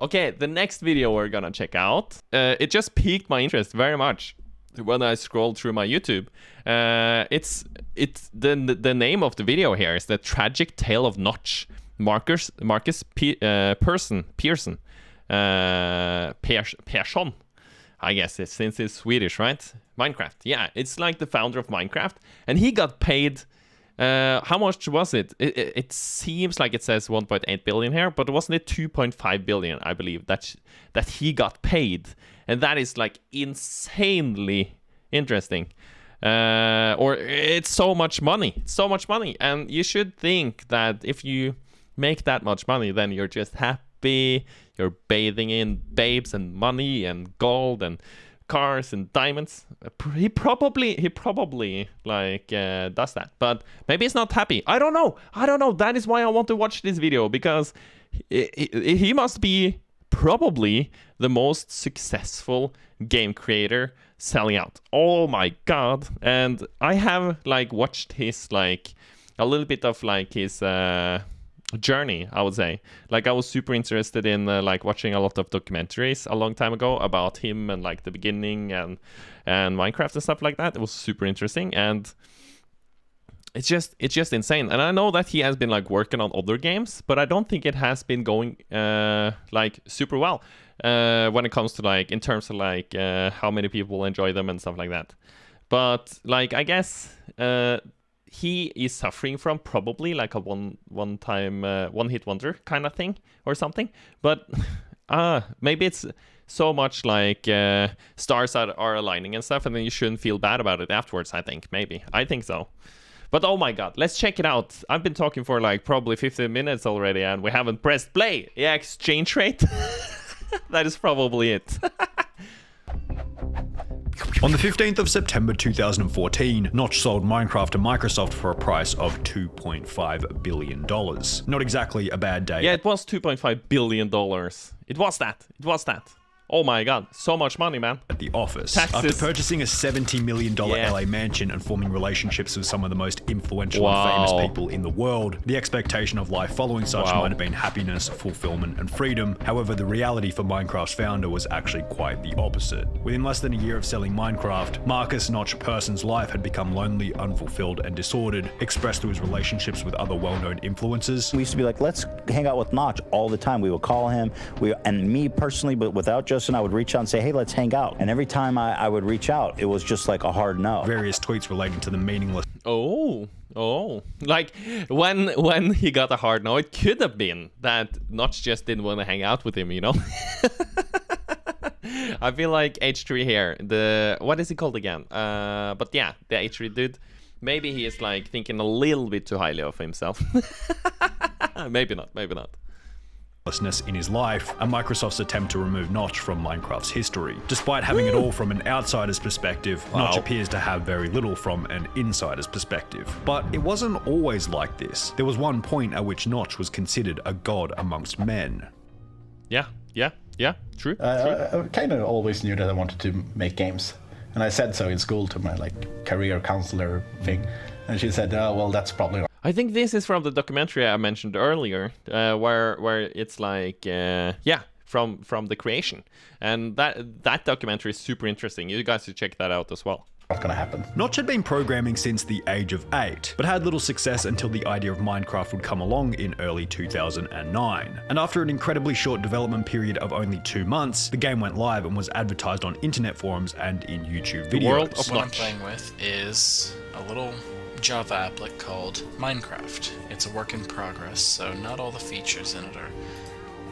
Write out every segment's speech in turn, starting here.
Okay, the next video we're gonna check out, it just piqued my interest very much when I scrolled through my YouTube. It's the name of the video here is The Tragic Tale of 𝗦ci. Markus Persson. Persson. I guess since it's Swedish, right? Minecraft. Yeah, it's like the founder of Minecraft. And he got paid, how much was it? It seems like it says 1.8 billion here, but wasn't it 2.5 billion, I believe, that he got paid. And that is like insanely interesting. Or it's so much money. It's so much money. And you should think that if you make that much money, then you're just happy. You're bathing in babes and money and gold and cars and diamonds. He probably like does that, but maybe he's not happy. I don't know. That is why I want to watch this video, because he must be probably the most successful game creator selling out. Oh my god. And I have like watched his like a little bit of like his journey, I would say. Like I was super interested in like watching a lot of documentaries a long time ago about him and like the beginning and Minecraft and stuff like that. It was super interesting, and it's just insane. And I know that he has been like working on other games, but I don't think it has been going like super well when it comes to like in terms of like how many people enjoy them and stuff like that. But like I guess he is suffering from probably like a one-hit wonder kind of thing or something. But maybe it's so much like stars are aligning and stuff, and then you shouldn't feel bad about it afterwards. I think so. But oh my god, let's check it out. I've been talking for like probably 15 minutes already, and we haven't pressed play. Yeah, exchange rate. That is probably it. On the 15th of September 2014, 𝗦ci sold Minecraft to Microsoft for a price of $2.5 billion. Not exactly a bad day. Yeah, it was $2.5 billion. It was that. Oh my god, so much money, man. At the office. Taxes. After purchasing a $70 million LA mansion and forming relationships with some of the most influential and famous people in the world, the expectation of life following such might have been happiness, fulfillment, and freedom. However, the reality for Minecraft's founder was actually quite the opposite. Within less than a year of selling Minecraft, Markus 𝗦ci Persson's life had become lonely, unfulfilled, and disordered, expressed through his relationships with other well-known influencers. We used to be like, let's hang out with 𝗦ci all the time. We would call him, and me personally, but without Justin, I would reach out and say, hey, let's hang out. And every time I would reach out, it was just like a hard no. Various tweets relating to the meaningless. Oh, like when he got a hard no, it could have been that 𝗦ci just didn't want to hang out with him, you know? I feel like 𝗦ci here, what is he called again? But yeah, the 𝗦ci dude, maybe he is like thinking a little bit too highly of himself. Maybe not. In his life, and Microsoft's attempt to remove 𝗦ci from Minecraft's history. Despite having it all from an outsider's perspective, 𝗦ci appears to have very little from an insider's perspective. But it wasn't always like this. There was one point at which 𝗦ci was considered a god amongst men. Yeah, true. I kind of always knew that I wanted to make games. And I said so in school to my like career counselor thing. And she said, oh, well, that's probably not. I think this is from the documentary I mentioned earlier, where it's like, from the creation. And that documentary is super interesting. You guys should check that out as well. Not gonna happen. 𝗦ci had been programming since the age of 8, but had little success until the idea of Minecraft would come along in early 2009. And after an incredibly short development period of only 2 months, the game went live and was advertised on internet forums and in YouTube videos. The world of what I'm playing with is a little Java applet called Minecraft. It's a work in progress, so not all the features in it are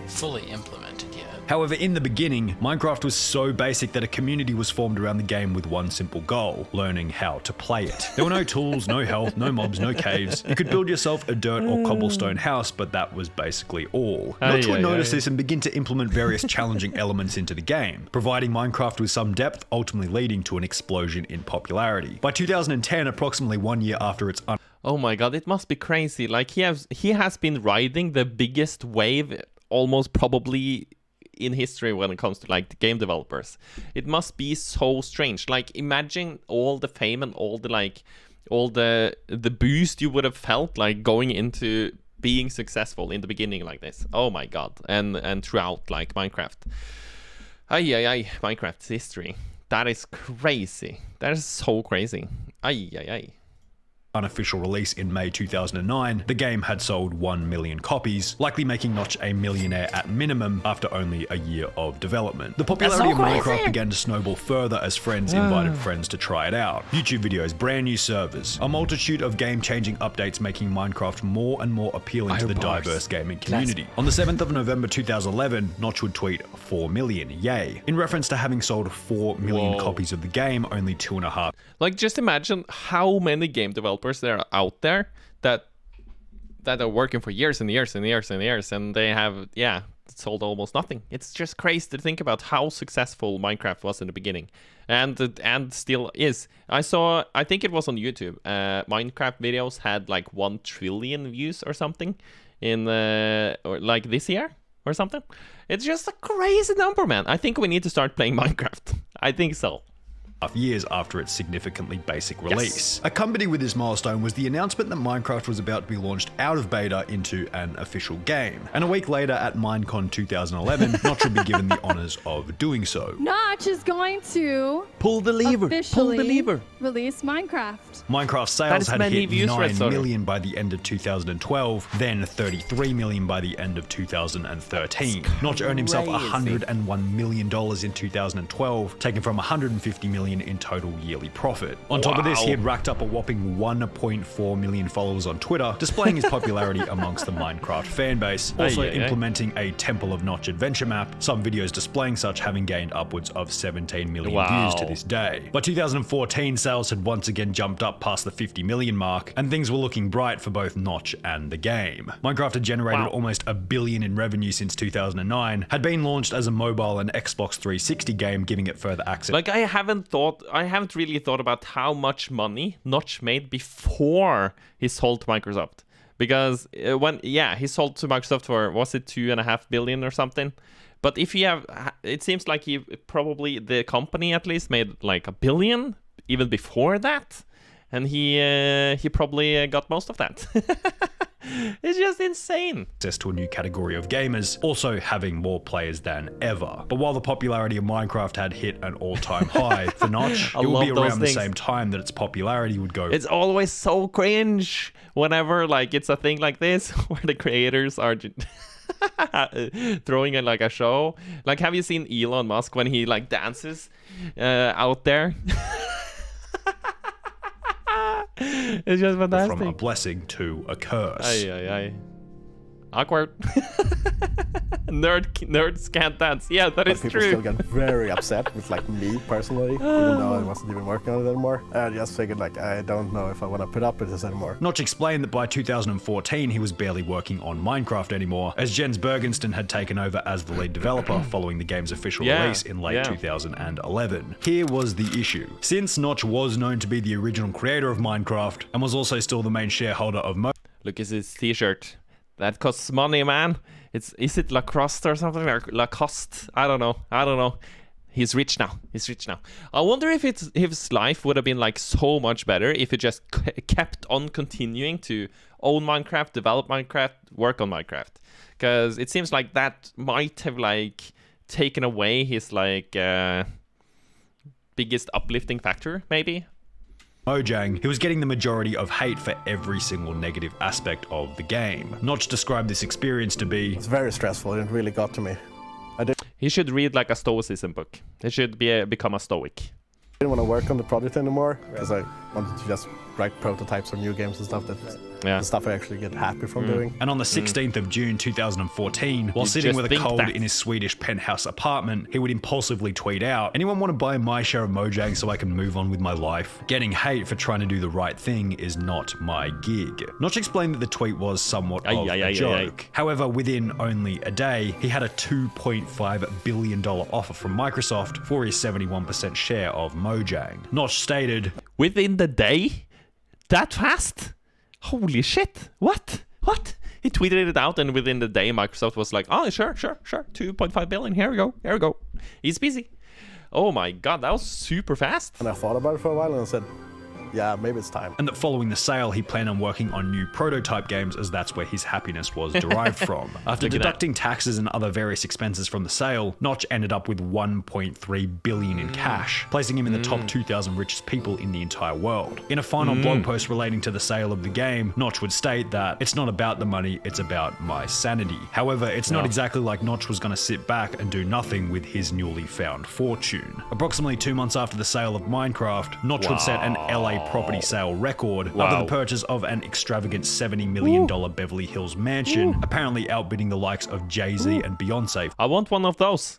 fully implemented yet. However, in the beginning, Minecraft was so basic that a community was formed around the game with one simple goal: learning how to play it. There were no tools, no health, no mobs, no caves. You could build yourself a dirt or cobblestone house, but that was basically all. 𝗦ci would notice this and begin to implement various challenging elements into the game, providing Minecraft with some depth, ultimately leading to an explosion in popularity. By 2010, approximately 1 year after its oh my god, it must be crazy. Like he has been riding the biggest wave almost probably in history when it comes to like the game developers. It must be so strange. Like imagine all the fame and all the boost you would have felt like going into being successful in the beginning like this. Oh my god. And throughout, like, Minecraft. Minecraft's history. That is crazy. That is so crazy. Unofficial release in May 2009, the game had sold 1 million copies, likely making 𝗦ci a millionaire at minimum after only a year of development. The popularity of Minecraft began to snowball further as friends invited friends to try it out. YouTube videos, brand new servers, a multitude of game-changing updates making Minecraft more and more appealing to the diverse gaming community. On the 7th of November 2011, 𝗦ci would tweet 4 million, yay, in reference to having sold 4 million copies of the game only 2.5. Like, just imagine how many game developers there are out there that are working for years and years and years and years, and they have sold almost nothing. It's just crazy to think about how successful Minecraft was in the beginning, and still is. I think it was on YouTube. Minecraft videos had like 1 trillion views or something in or like this year or something. It's just a crazy number, man. I think we need to start playing Minecraft. I think so. Years after its significantly basic release. Accompanied with this milestone was the announcement that Minecraft was about to be launched out of beta into an official game. And a week later at Minecon 2011, 𝗦ci would be given the honors of doing so. 𝗦ci is going to pull the lever. Release Minecraft. Minecraft sales had hit 9 right, million by the end of 2012, then 33 million by the end of 2013. 𝗦ci earned himself $101 million in 2012, taken from 150 million in total yearly profit. On top of this, he had racked up a whopping 1.4 million followers on Twitter, displaying his popularity amongst the Minecraft fanbase, also implementing a Temple of 𝗦ci adventure map, some videos displaying such having gained upwards of 17 million views to this day. By 2014, sales had once again jumped up past the 50 million mark, and things were looking bright for both 𝗦ci and the game. Minecraft had generated almost $1 billion in revenue since 2009, had been launched as a mobile and Xbox 360 game, giving it further access. Like, I haven't really thought about how much money 𝗦ci made before he sold to Microsoft. Because he sold to Microsoft for, was it 2.5 billion or something? But if you have, it seems like the company at least made like $1 billion even before that. And he probably got most of that. It's just insane. Access to a new category of gamers, also having more players than ever. But while the popularity of Minecraft had hit an all-time high for 𝗦ci, it would be around the same time that its popularity would go. It's always so cringe whenever like it's a thing like this where the creators are throwing in like a show. Like, have you seen Elon Musk when he like dances out there? It's just fantastic. From a blessing to a curse. Awkward. Nerds can't dance. Yeah, that is people true. Still get very upset with like me personally, even though I wasn't even working on it anymore. I just figured like I don't know if I want to put up with this anymore. 𝗦ci explained that by 2014 he was barely working on Minecraft anymore, as 𝗦ci 𝗏 had taken over as the lead developer following the game's official release in late 2011. Here was the issue. Since 𝗦ci was known to be the original creator of Minecraft and was also still the main shareholder of Look at his t-shirt. That costs money, man. Is it Lacoste or something? Or Lacoste? I don't know. He's rich now. I wonder if his life would have been like so much better if he just kept on continuing to own Minecraft, develop Minecraft, work on Minecraft. Because it seems like that might have like taken away his like biggest uplifting factor, maybe. 𝗏ci, he was getting the majority of hate for every single negative aspect of the game. 𝗦ci described this experience to be, it's very stressful. It really got to me. He should read like a Stoicism book. He should become a Stoic. I didn't want to work on the project anymore because I wanted to just write prototypes for new games and stuff. The stuff I actually get happy from doing. And on the 16th of June 2014, while sitting with a cold in his Swedish penthouse apartment, he would impulsively tweet out, "Anyone want to buy my share of 𝗏ci so I can move on with my life? Getting hate for trying to do the right thing is not my gig." 𝗦ci explained that the tweet was somewhat of a joke. However, within only a day, he had a $2.5 billion offer from Microsoft for his 71% share of 𝗏ci. 𝗦ci stated, "Within the day? That fast? Holy shit. What? He tweeted it out, and within the day, Microsoft was like, oh, sure. 2.5 billion. Here we go. He's busy. Oh my god, that was super fast. And I thought about it for a while, and I said, yeah, maybe it's time. And that following the sale, he planned on working on new prototype games as that's where his happiness was derived from. After deducting taxes and other various expenses from the sale, 𝗦ci ended up with 1.3 billion in cash, placing him in the top 2,000 richest people in the entire world. In a final blog post relating to the sale of the game, 𝗦ci would state that it's not about the money, it's about my sanity. However, it's not exactly like 𝗦ci was going to sit back and do nothing with his newly found fortune. Approximately 2 months after the sale of Minecraft, 𝗦ci would set an LA property sale record after the purchase of an extravagant $70 million Beverly Hills mansion, apparently outbidding the likes of Jay-Z and Beyonce. I want one of those.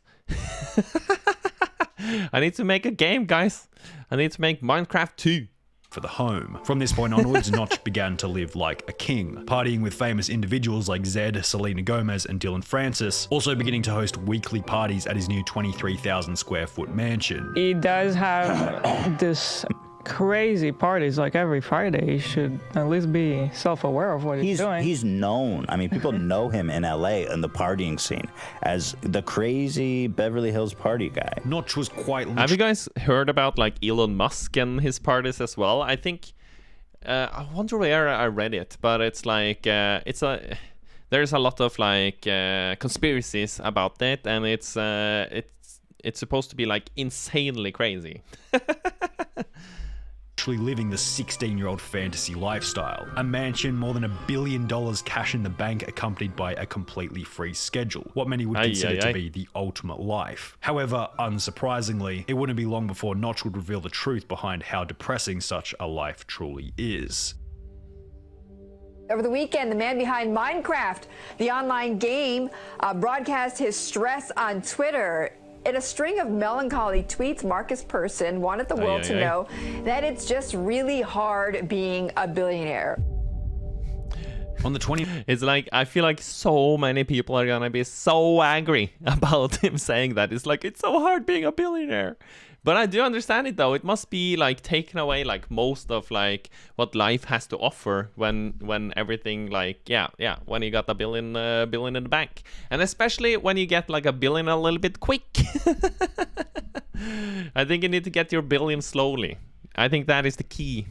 I need to make a game, guys. I need to make Minecraft 2. For the home. From this point onwards, 𝗦ci began to live like a king, partying with famous individuals like 𝗦ci, Selena Gomez, and Dylan Francis, also beginning to host weekly parties at his new 23,000 square foot mansion. He does have this crazy parties like every Friday. He should at least be self-aware of what he's doing. He's known. I mean, people know him in LA in the partying scene as the crazy Beverly Hills party guy. 𝗦ci was quite... Have you guys heard about like Elon Musk and his parties as well? I think I wonder where I read it, but it's like there's a lot of like conspiracies about that, and it's supposed to be like insanely crazy. Living the 16-year-old fantasy lifestyle. A mansion, more than $1 billion cash in the bank, accompanied by a completely free schedule. What many would consider to be the ultimate life. However, unsurprisingly, it wouldn't be long before 𝗦ci would reveal the truth behind how depressing such a life truly is. Over the weekend, the man behind Minecraft, the online game, broadcast his stress on Twitter. In a string of melancholy tweets, Markus Persson wanted the world to know that it's just really hard being a billionaire. On the 20th, it's like, I feel like so many people are gonna be so angry about him saying that. It's like, it's so hard being a billionaire. But I do understand it though. It must be like taking away like most of like what life has to offer when everything like when you got a billion in the bank, and especially when you get like a billion a little bit quick. I think you need to get your billion slowly. I think that is the key.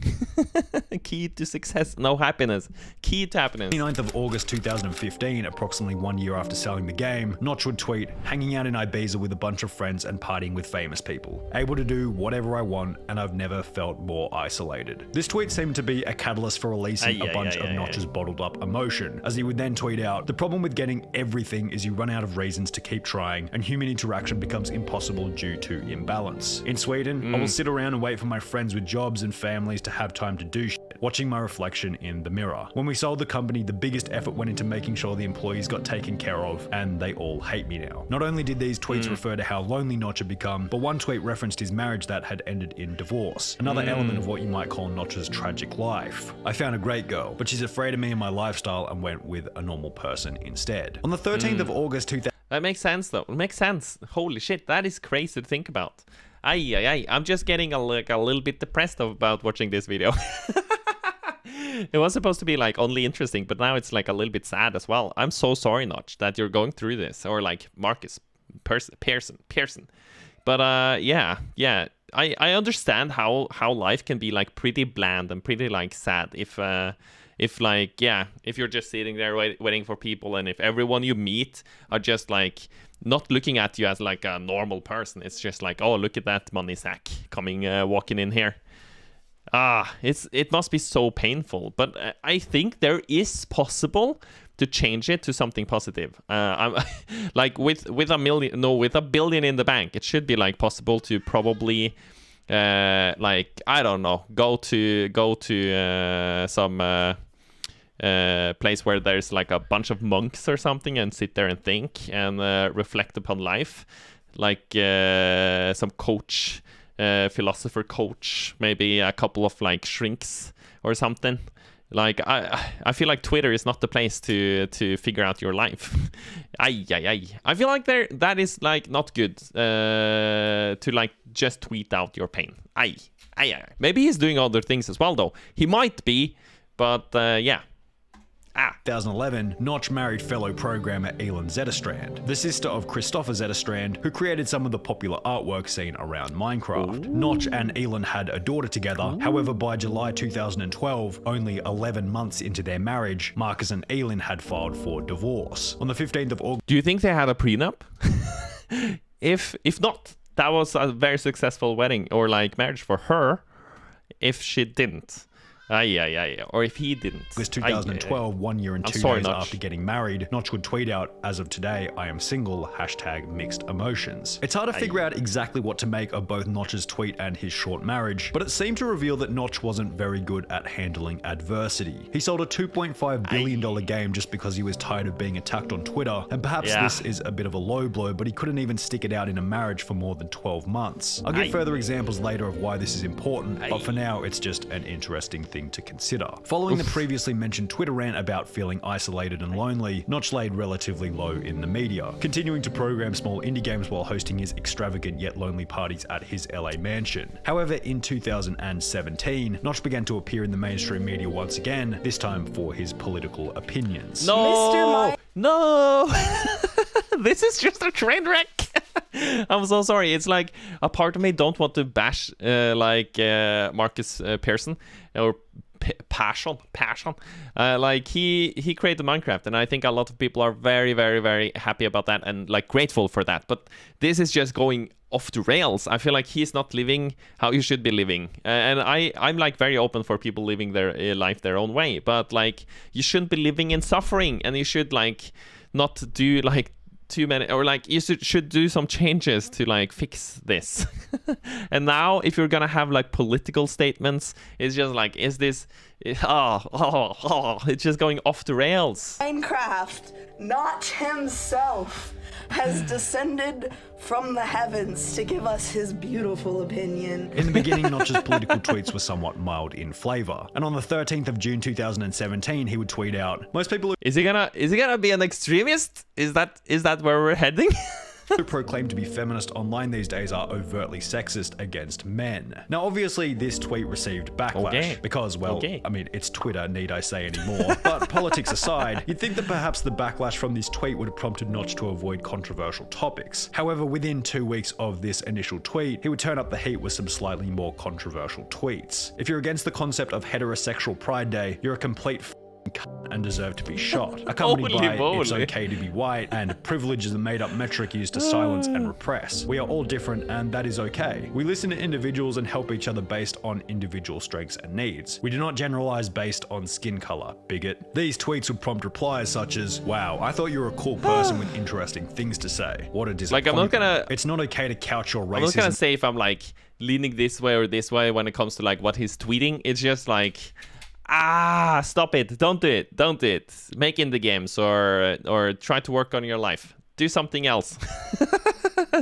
Key to success, no happiness. Key to happiness. 29th of August 2015, approximately 1 year after selling the game, 𝗦ci would tweet, hanging out in Ibiza with a bunch of friends and partying with famous people. Able to do whatever I want, and I've never felt more isolated. This tweet seemed to be a catalyst for releasing a bunch of 𝗦ci's bottled up emotion, as he would then tweet out, the problem with getting everything is you run out of reasons to keep trying, and human interaction becomes impossible due to imbalance. In Sweden, I will sit around and wait for my friends with jobs and families to have time to do shit, watching my reflection in the mirror. When we sold the company, the biggest effort went into making sure the employees got taken care of, and they all hate me now. Not only did these tweets refer to how lonely 𝗦ci had become, but one tweet referenced his marriage that had ended in divorce. Another element of what you might call 𝗦ci's tragic life. I found a great girl, but she's afraid of me and my lifestyle and went with a normal person instead. On the 13th of August 2000... That makes sense though. It makes sense. Holy shit, that is crazy to think about. I'm just getting a little bit depressed about watching this video. It was supposed to be like only interesting, but now it's like a little bit sad as well. I'm so sorry, 𝗦ci, that you're going through this, or like Markus Persson. But I understand how life can be like pretty bland and pretty like sad if you're just sitting there waiting for people, and if everyone you meet are just like not looking at you as like a normal person. It's just like, oh, look at that money sack coming walking in here. It must be so painful, but I think there is possible to change it to something positive. I'm like with a billion in the bank, it should be like possible to probably like, I don't know, go to some place where there's like a bunch of monks or something, and sit there and think and reflect upon life, like some coach, philosopher coach, maybe a couple of like shrinks or something. Like I feel like Twitter is not the place to figure out your life. I feel like that is like not good to like just tweet out your pain. Maybe he's doing other things as well though. He might be, but yeah. 2011, 𝗦ci married fellow programmer 𝗦cie𝗰𝗶𝗹𝘀, the sister of Christopher 𝗦cie𝗰𝗶𝗃, who created some of the popular artwork seen around Minecraft. 𝗦ci and 𝗦cie had a daughter together. However, by July 2012, only 11 months into their marriage, Markus and 𝗦cie had filed for divorce. On the 15th of August... Do you think they had a prenup? If not, that was a very successful wedding or like marriage for her. If she didn't. Or if he didn't. This 2012, 1 year and 2 days after getting married, 𝗦ci would tweet out, "As of today, I am single, #mixed emotions." It's hard to figure out exactly what to make of both 𝗦ci's tweet and his short marriage, but it seemed to reveal that 𝗦ci wasn't very good at handling adversity. He sold a $2.5 billion game just because he was tired of being attacked on Twitter, and perhaps this is a bit of a low blow, but he couldn't even stick it out in a marriage for more than 12 months. I'll give further examples later of why this is important, but for now, it's just an interesting thing to consider. Following the previously mentioned Twitter rant about feeling isolated and lonely, 𝗦ci laid relatively low in the media, continuing to program small indie games while hosting his extravagant yet lonely parties at his LA mansion. However, in 2017, 𝗦ci began to appear in the mainstream media once again, this time for his political opinions. No! This is just a train wreck. I'm so sorry. It's like a part of me don't want to bash Markus Persson or Persson. Like he created Minecraft, and I think a lot of people are very, very, very happy about that and like grateful for that. But this is just going off the rails. I feel like he's not living how you should be living, and I'm like very open for people living their life their own way. But like you shouldn't be living in suffering, and you should like not do like too many, or like you should do some changes to like fix this. And now if you're gonna have like political statements, it's just like, is this it's just going off the rails. Minecraft, 𝗦ci himself, has descended from the heavens to give us his beautiful opinion. In the beginning, 𝗦ci's political tweets were somewhat mild in flavor, and on the 13th of June 2017, he would tweet out, "Most people..." Is he gonna be an extremist? Is that where we're heading? Who proclaim to be feminist online these days are overtly sexist against men. Now, obviously, this tweet received backlash because, well, I mean, it's Twitter, need I say anymore? But politics aside, you'd think that perhaps the backlash from this tweet would have prompted 𝗦ci to avoid controversial topics. However, within 2 weeks of this initial tweet, he would turn up the heat with some slightly more controversial tweets. If you're against the concept of heterosexual Pride Day, you're a complete and deserve to be shot. Accompanied by "It's okay to be white" and "Privilege is a made-up metric used to silence and repress. We are all different and that is okay. We listen to individuals and help each other based on individual strengths and needs. We do not generalize based on skin color, bigot." These tweets would prompt replies such as, "Wow, I thought you were a cool person with interesting things to say. What a disappointment. Like, I'm not gonna... It's not okay to couch your racism..." I'm not gonna say if I'm like leaning this way or this way when it comes to like what he's tweeting. It's just like... stop it. Don't do it. Make indie games or try to work on your life. Do something else.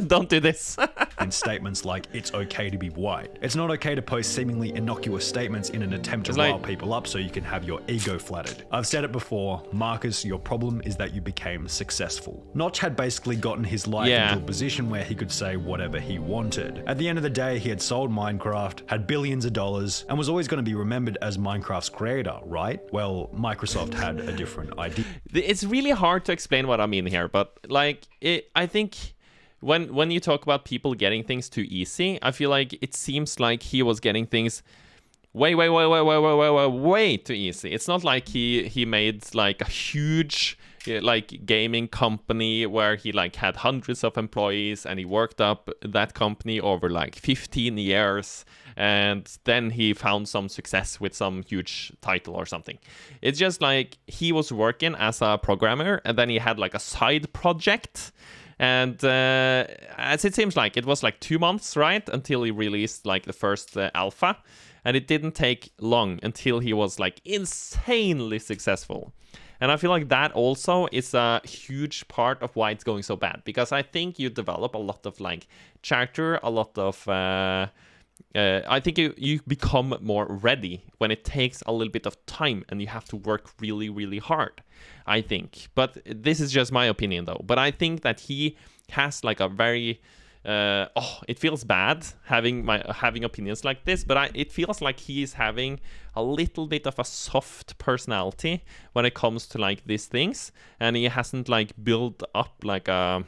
Don't do this. And statements like, "It's okay to be white." It's not okay to post seemingly innocuous statements in an attempt to rile people up so you can have your ego flattered. I've said it before, Markus, your problem is that you became successful. 𝗦ci had basically gotten his life into a position where he could say whatever he wanted. At the end of the day, he had sold Minecraft, had billions of dollars, and was always going to be remembered as Minecraft's creator, right? Well, Microsoft had a different idea. It's really hard to explain what I mean here, but like, I think... When you talk about people getting things too easy, I feel like it seems like he was getting things way too easy. It's not like he made like a huge like gaming company where he like had hundreds of employees and he worked up that company over like 15 years and then he found some success with some huge title or something. It's just like he was working as a programmer and then he had like a side project. And as it seems like, it was like 2 months, right? Until he released like the first alpha. And it didn't take long until he was like insanely successful. And I feel like that also is a huge part of why it's going so bad. Because I think you develop a lot of like character, a lot of... I think you become more ready when it takes a little bit of time and you have to work really, really hard, I think. But this is just my opinion, though. But I think that he has like a very it feels bad having opinions like this, but it feels like he's having a little bit of a soft personality when it comes to like these things, and he hasn't like built up like a,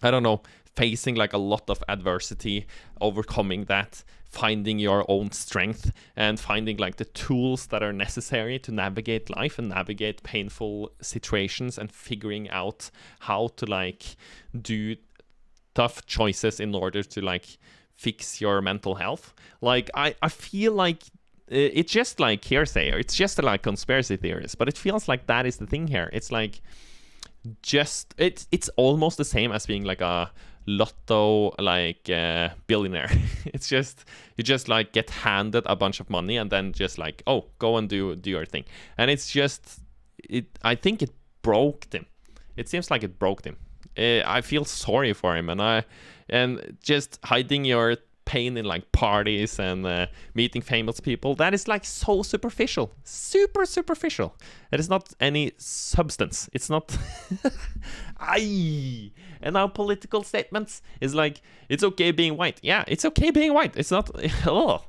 I don't know, facing like a lot of adversity, overcoming that, finding your own strength, and finding like the tools that are necessary to navigate life and navigate painful situations, and figuring out how to like do tough choices in order to like fix your mental health. Like I feel like it's just like hearsay, or it's just like conspiracy theories, but it feels like that is the thing here. It's like just it's almost the same as being like a lotto like billionaire. It's just you just like get handed a bunch of money and then just like, oh, go and do your thing. And it's just I think it broke him. It seems like it broke him. I feel sorry for him, and just hiding your pain in like parties and meeting famous people, that is like so superficial, super superficial. It is not any substance. It's not and now political statements is like, it's okay being white. Yeah, it's okay being white. It's not oh.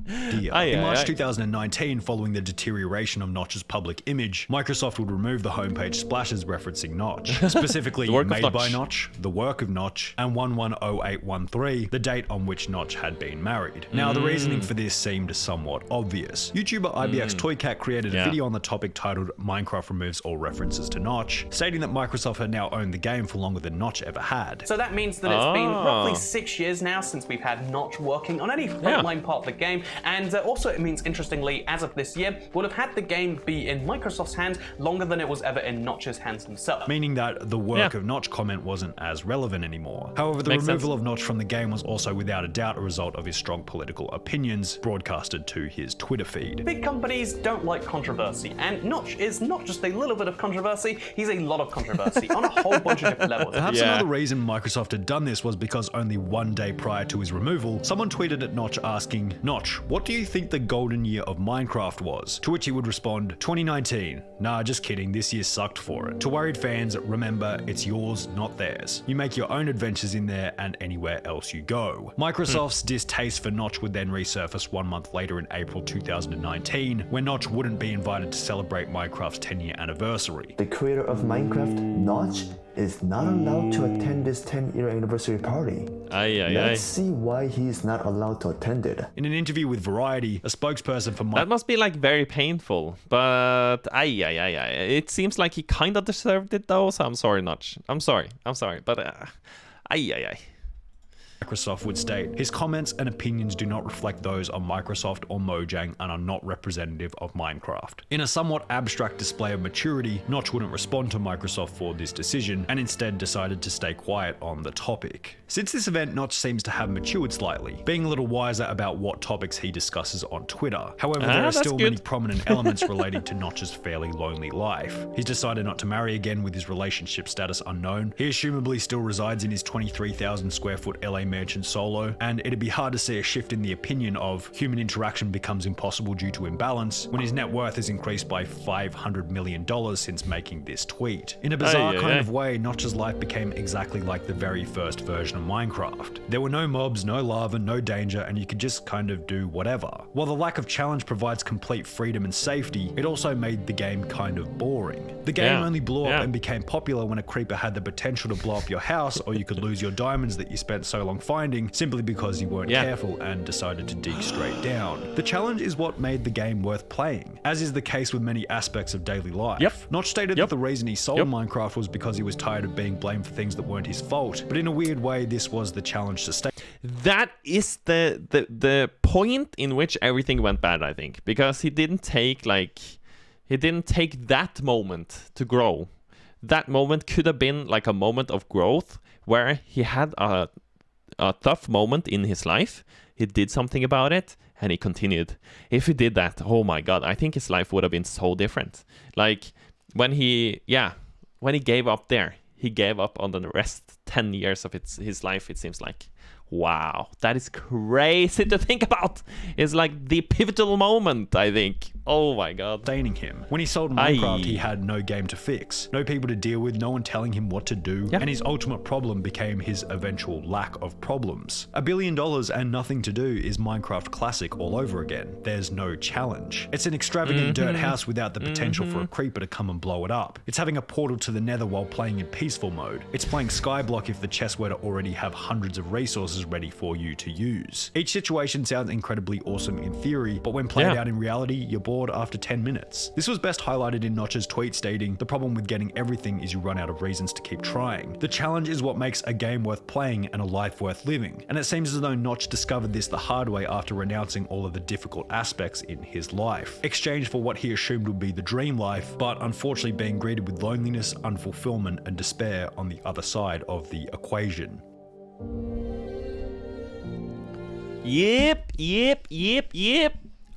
In March 2019, following the deterioration of 𝗦ici's public image, Microsoft would remove the homepage splashes referencing 𝗦ci, specifically made by 𝗦ci, the work of 𝗦ci, and 110813, the date on which 𝗦ci had been married. Now, the reasoning for this seemed somewhat obvious. YouTuber 𝗦xe_Toycat created a video on the topic titled "Minecraft removes all references to 𝗦ci," stating that Microsoft had now owned the game for longer than 𝗦ci ever had. So that means that it's been roughly 6 years now since we've had 𝗦ci working on any frontline part of the game, and also it means, interestingly, as of this year, would have had the game be in Microsoft's hands longer than it was ever in 𝗦ci's hands himself. Meaning that the work of 𝗦ci comment wasn't as relevant anymore. However, the removal of 𝗦ci from the game was also without a doubt a result of his strong political opinions broadcasted to his Twitter feed. Big companies don't like controversy, and 𝗦ci is not just a little bit of controversy, he's a lot of controversy on a whole bunch of different levels. Perhaps another reason Microsoft had done this was because only one day prior to his removal, someone tweeted at 𝗦ci asking, "𝗦ci, what do you think the golden year of Minecraft was?" To which he would respond, 2019. Nah, just kidding, this year sucked for it. To worried fans, remember, it's yours, not theirs. You make your own adventures in there and anywhere else you go. Microsoft's distaste for 𝗦ci would then resurface 1 month later in April 2019, when 𝗦ci wouldn't be invited to celebrate Minecraft's 10-year anniversary. The creator of Minecraft, 𝗦ci, is not allowed to attend this 10-year anniversary party. Let's see why he's not allowed to attend it. In an interview with Variety, a spokesperson for that must be like very painful, but it seems like he kind of deserved it though, so I'm sorry, 𝗦ci. I'm sorry, but Microsoft would state, his comments and opinions do not reflect those of Microsoft or Mojang and are not representative of Minecraft. In a somewhat abstract display of maturity, 𝗦ci wouldn't respond to Microsoft for this decision and instead decided to stay quiet on the topic. Since this event, 𝗦ci seems to have matured slightly, being a little wiser about what topics he discusses on Twitter. However, there are still many prominent elements relating to 𝗦ci's fairly lonely life. He's decided not to marry again with his relationship status unknown. He assumably still resides in his 23,000 square foot LA mansion solo, and it'd be hard to see a shift in the opinion of human interaction becomes impossible due to imbalance when his net worth has increased by $500 million since making this tweet. In a bizarre kind of way, 𝗦ci's life became exactly like the very first version of Minecraft. There were no mobs, no lava, no danger, and you could just kind of do whatever. While the lack of challenge provides complete freedom and safety, it also made the game kind of boring. The game only blew up and became popular when a creeper had the potential to blow up your house, or you could lose your diamonds that you spent so long finding simply because you weren't careful and decided to dig straight down. The challenge is what made the game worth playing, as is the case with many aspects of daily life. 𝗦ci stated that the reason he sold Minecraft was because he was tired of being blamed for things that weren't his fault, but in a weird way, this was the challenge to stay. That is the point in which everything went bad, I think, because he didn't take that moment to grow. That moment could have been like a moment of growth where he had a tough moment in his life, he did something about it, and he continued. If he did that, oh my god, I think his life would have been so different. Like when he gave up there, he gave up on the rest 10 years of his life, it seems like. Wow, that is crazy to think about. It's like the pivotal moment, I think. Oh my god. Sustaining him. When he sold Minecraft, he had no game to fix, no people to deal with, no one telling him what to do, and his ultimate problem became his eventual lack of problems. $1 billion and nothing to do is Minecraft Classic all over again. There's no challenge. It's an extravagant dirt house without the potential for a creeper to come and blow it up. It's having a portal to the nether while playing in peaceful mode. It's playing Skyblock if the chest were to already have hundreds of resources ready for you to use. Each situation sounds incredibly awesome in theory, but when played out in reality, you're bored after 10 minutes. This was best highlighted in 𝗦ici's tweet stating, "The problem with getting everything is you run out of reasons to keep trying. The challenge is what makes a game worth playing and a life worth living." And it seems as though 𝗦ci discovered this the hard way after renouncing all of the difficult aspects in his life, exchanged for what he assumed would be the dream life, but unfortunately being greeted with loneliness, unfulfillment, and despair on the other side of the equation. Yep.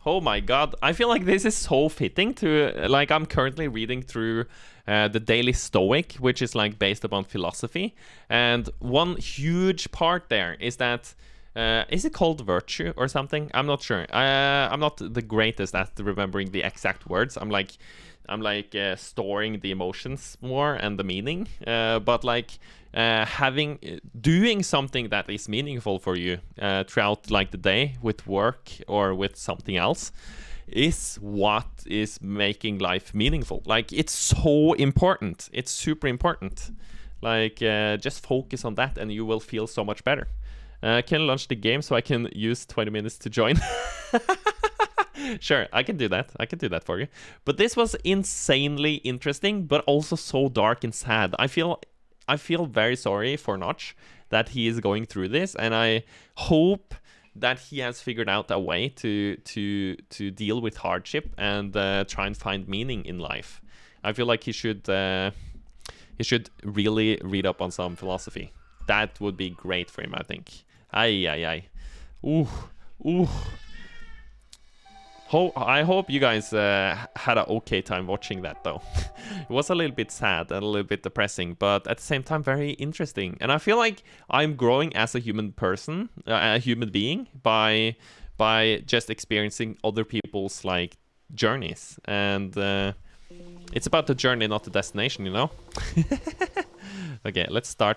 Oh my god. I feel like this is so fitting to, like, I'm currently reading through the Daily Stoic, which is like based upon philosophy. And one huge part there is that, is it called virtue or something? I'm not sure. I'm not the greatest at remembering the exact words. I'm like storing the emotions more and the meaning. But like, doing something that is meaningful for you throughout like the day with work or with something else is what is making life meaningful. Like, it's so important. It's super important. Like, just focus on that and you will feel so much better. Can I launch the game so I can use 20 minutes to join? Sure, I can do that. I can do that for you. But this was insanely interesting, but also so dark and sad. I feel very sorry for 𝗦ci that he is going through this, and I hope that he has figured out a way to deal with hardship and try and find meaning in life. I feel like he should really read up on some philosophy. That would be great for him, I think. Ay. Ooh. I hope you guys had an okay time watching that, though. It was a little bit sad and a little bit depressing, but at the same time very interesting. And I feel like I'm growing as a human person, a human being, by just experiencing other people's like journeys. And it's about the journey, not the destination, you know? Okay, let's start